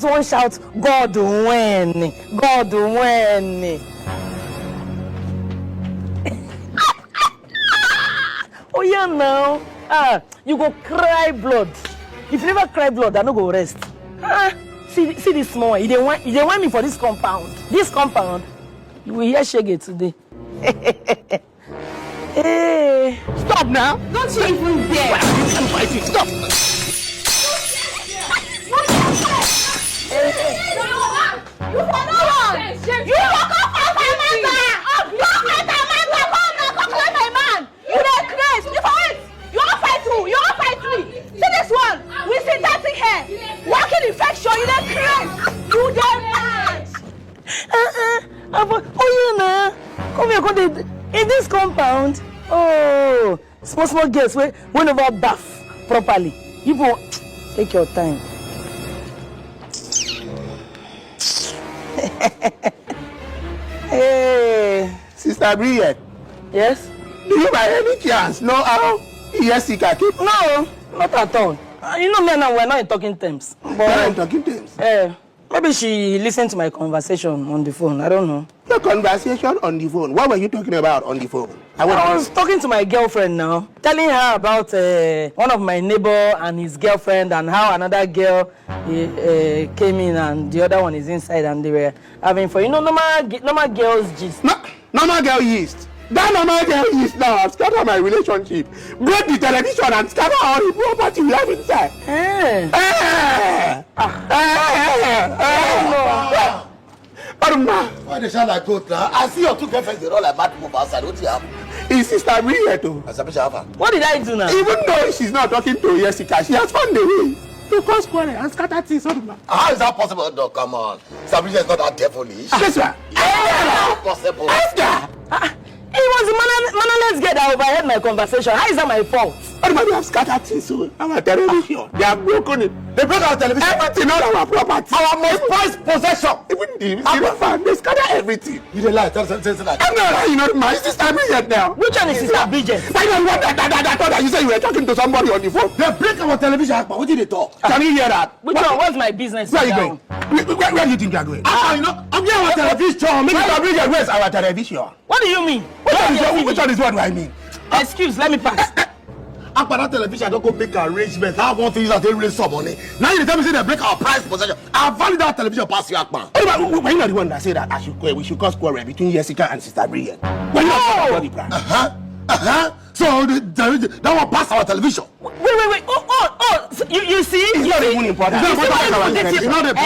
Someone shout, God when. God when. Oh yeah now. You go cry blood. If you never cry blood, I no go rest. See this small one. You don't want me for this compound. This compound. You will hear shege today. Hey. Stop now. Don't you even dare. Stop. You for no one. You walk off my man. You walk off my man. Come collect my man. You dey crazy. You for it. You all fight through. You all fight through. See this one. We see dirty hair. Walking infection. You dey crazy. You dey mad. Oh yeah nah. Come here. In this compound. Oh, small girls. We never bath properly. You go take your time. Hey, Sister Brilliant. Yes? Do you by any chance know how Jessica keep? No, not at all. You know me and we're not in talking terms. But not in talking terms. Maybe she listened to my conversation on the phone. I don't know. Your conversation on the phone. What were you talking about on the phone? I was talking to my girlfriend now, telling her about one of my neighbor and his girlfriend and how another girl came in and the other one is inside and they were having for normal girls gist. No, normal girl yeast. That normal girl yeast now scatter my relationship. Break the television and scatter all the property we have inside. Why they sound like goat now? I see your two girlfriends, they roll like bad move outside. What do you have? His sister Brilliant too. What did I do now? Even though she's not talking to Jessica, she has found the way to cause quarrel and scatter things. How is that possible? No, come on. Sabrina is not that devilish. Yes, sir. How possible? Esther! It was the mannerless girl that overheard my conversation. How is that my fault? Everybody have scattered things, so our television. They have broken it. They broke our television. Everything, all our property. Our most prized possession. Even the fan, they scatter everything. You don't lie. Tell that. I'm not lying, you know, my sister Bridget now. Which one is Sister Bridget? I don't want that. I thought that you said you were talking to somebody on the phone. They break our television, Akpan. What did they talk? Can you hear that? Which one? What's my business? Where are you going? Where do you think you are going? You know, I'm here on television. Sister Bridget, where's our television? What do you mean? Which one is what do I mean? Excuse, let me pass. Akpan, that television don't go make arrangements. I want to use that they raise some money. Now you tell me say they break our prize possession. I value that television past you, Akpan. When you're the one that said that we should cause quarrel between Jessica and Sister Brilliant. When you're not the prize. So that one pass our television. Wait. Oh. So you see? It's not even important. It's not important.